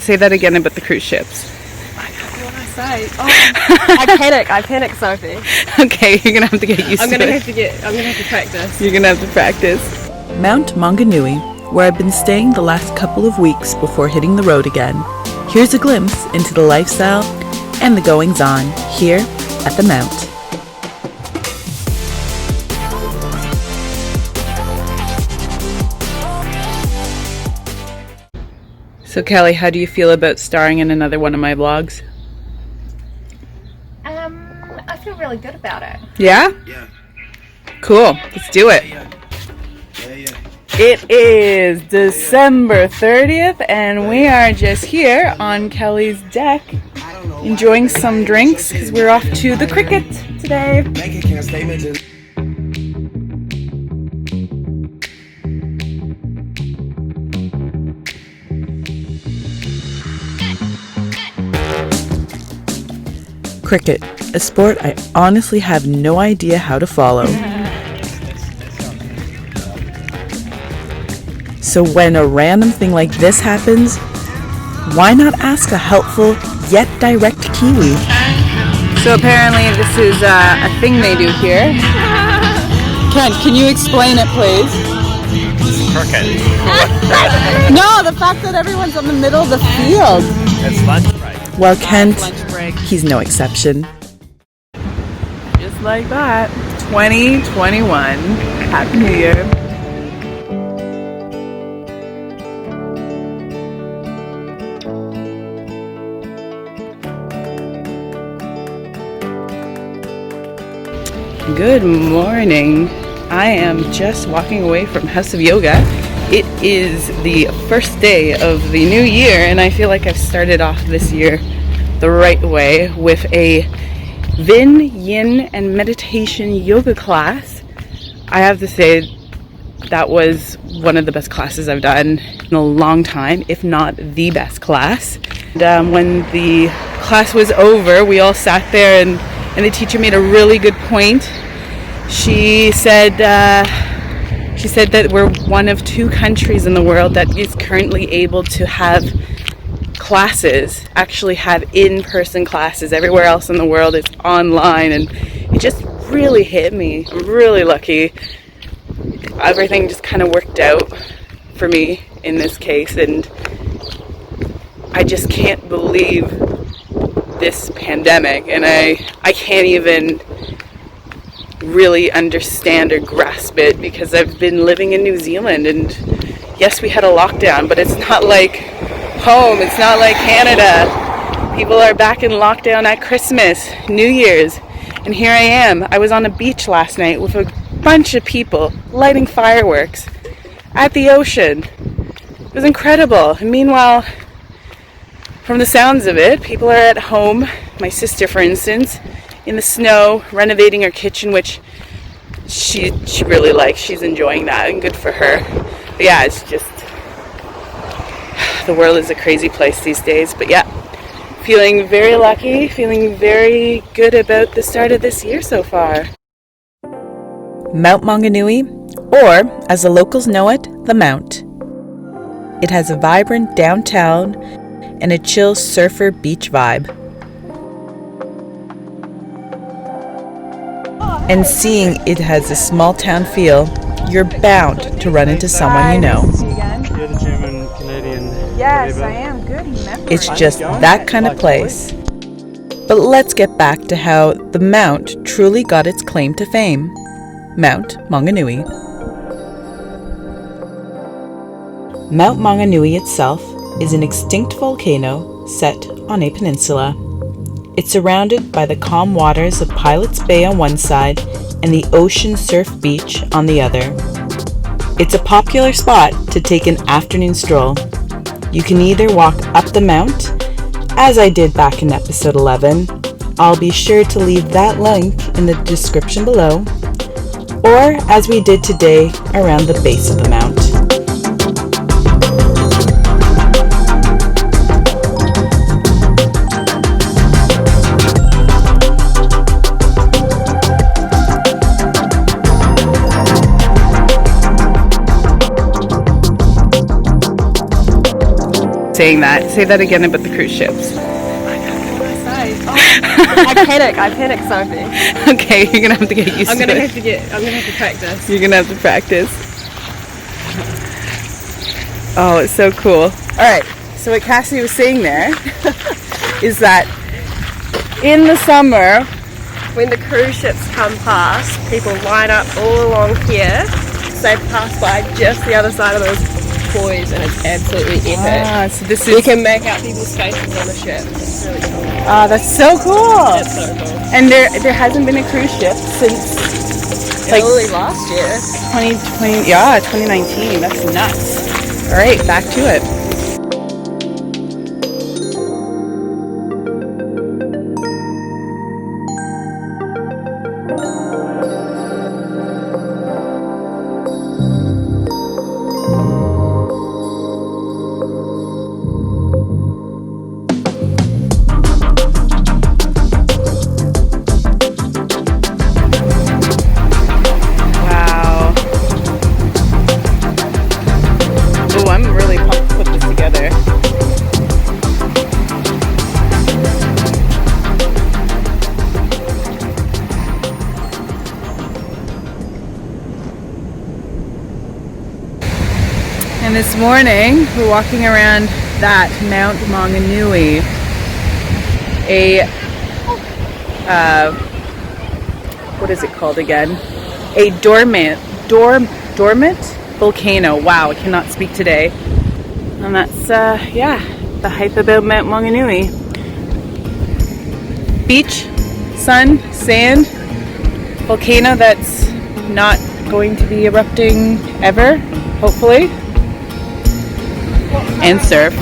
Say that again about the cruise ships. I can't know what I say. Oh, I panic, Sophie. Okay, you're gonna have to get used to it. I'm gonna have to practice. You're gonna have to practice. Mount Maunganui, where I've been staying the last couple of weeks before hitting the road again. Here's a glimpse into the lifestyle and the goings-on here at the Mount. So Kelly, how do you feel about starring in another one of my vlogs? I feel really good about it. Yeah? Yeah. Cool, let's do it. Yeah. It is December 30th and we are just here on Kelly's deck enjoying some drinks because we're off to the cricket today. Cricket, a sport I honestly have no idea how to follow. So when a random thing like this happens, why not ask a helpful yet direct Kiwi? So apparently this is a thing they do here. Kent, can you explain it please? Cricket. No, the fact that everyone's on the middle of the field. It's lunch break. Well, Kent, he's no exception. Just like that, 2021. Happy New Year. Good morning. I am just walking away from House of Yoga. It is the first day of the new year and I feel like I've started off this year the right way with a Vin, Yin, and meditation yoga class. I have to say that was one of the best classes I've done in a long time, if not the best class. And when the class was over, we all sat there and the teacher made a really good point. She said that we're one of 2 countries in the world that is currently able to have classes, actually have in-person classes. Everywhere else in the world is online, and it just really hit me. I'm really lucky. Everything just kind of worked out for me in this case, and I just can't believe this pandemic, and I can't even really understand or grasp it because I've been living in New Zealand, and yes, we had a lockdown, but it's not like home, it's not like Canada. People are back in lockdown at Christmas, New Year's, and here I am. I was on a beach last night with a bunch of people lighting fireworks at the ocean. It was incredible. And meanwhile, from the sounds of it, people are at home. My sister, for instance, in the snow, renovating her kitchen, which she really likes. She's enjoying that, and good for her. But yeah, it's just, the world is a crazy place these days. But yeah, feeling very lucky, feeling very good about the start of this year so far. Mount Maunganui, or as the locals know it, the Mount. It has a vibrant downtown and a chill surfer beach vibe. And seeing it has a small town feel, you're bound to run into someone you know. You're the German Canadian. Yes, I am. Good. It's just that kind of place. But let's get back to how the Mount truly got its claim to fame. Mount Maunganui. Mount Maunganui itself is an extinct volcano set on a peninsula. It's surrounded by the calm waters of Pilot's Bay on one side and the ocean surf beach on the other. It's a popular spot to take an afternoon stroll. You can either walk up the mount, as I did back in episode 11. I'll be sure to leave that link in the description below, or as we did today, around the base of the mount. saying that. Say that again about the cruise ships. I panic, Sophie. Okay, you're gonna have to get used I'm to gonna it. have to practice. You're gonna have to practice. Oh, it's so cool. Alright, so what Cassie was saying there is that in the summer, When the cruise ships come past, people line up all along here, so they pass by just the other side of those buoys, and it's absolutely epic. so this You is can make out people's faces on the ship. It's really cool. that's so cool. It's so cool. And there hasn't been a cruise ship since like Only last year. 2020, yeah, 2019. That's nuts. All right, back to it. Wow. Oh, I'm really pumped to put this together. And this morning, we're walking around that Mount Maunganui, what is it called again? A dormant volcano. Wow, I cannot speak today. And that's, the hype about Mount Maunganui. Beach, sun, sand, volcano that's not going to be erupting ever, hopefully. And surf.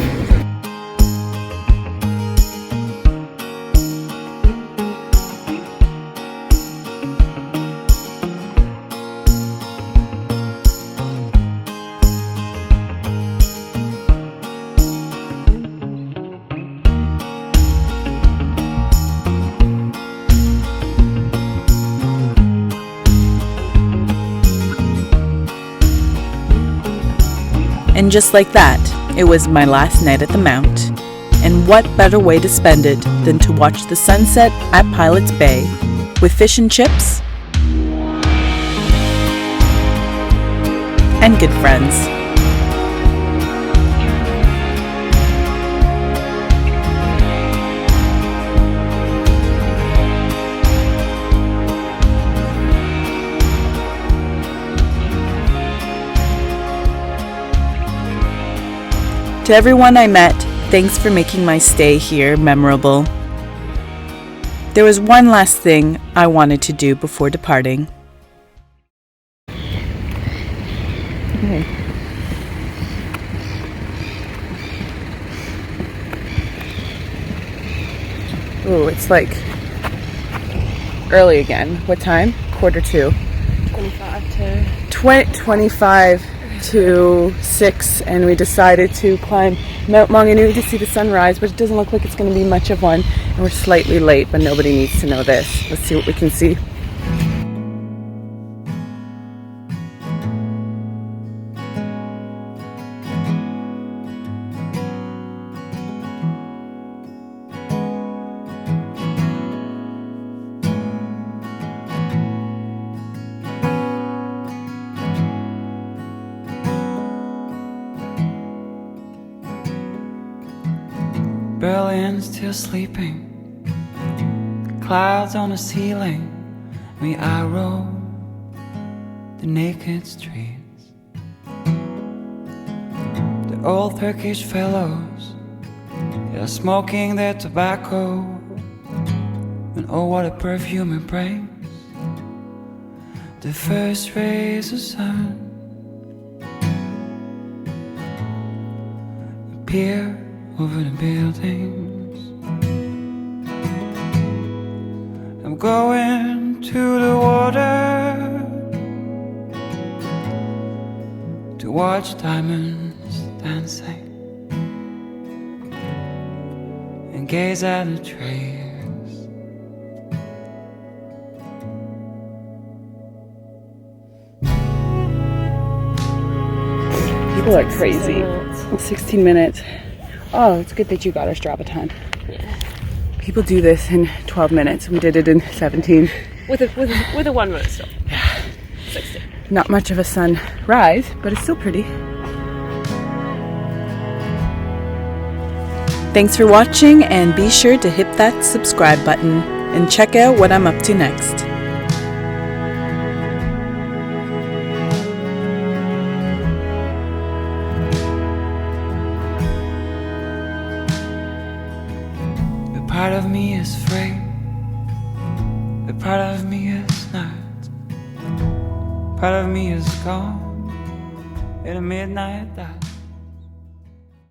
And just like that, it was my last night at the Mount. And what better way to spend it than to watch the sunset at Pilot's Bay with fish and chips and good friends. To everyone I met, thanks for making my stay here memorable. There was one last thing I wanted to do before departing. Okay. Ooh, it's like early again. What time? 1:45. 25 to 6, and we decided to climb Mount Maunganui to see the sunrise, but it doesn't look like it's going to be much of one, and we're slightly late, but nobody needs to know this. Let's see what we can see. Berlin's still sleeping, clouds on the ceiling. Me, I roam the naked streets. The old Turkish fellows, they're smoking their tobacco, and oh, what a perfume it brings. The first rays of sun appear over the buildings. I'm going to the water to watch diamonds dancing and gaze at the trees. People are crazy. 16 minutes. Oh, it's good that you got our Strava time. People do this in 12 minutes. We did it in 17. With a 1 minute stop. Yeah. 60. Not much of a sunrise, but it's still pretty. Thanks for watching, and be sure to hit that subscribe button and check out what I'm up to next. The part of me is free, the part of me is not. Part of me is gone in a midnight dot.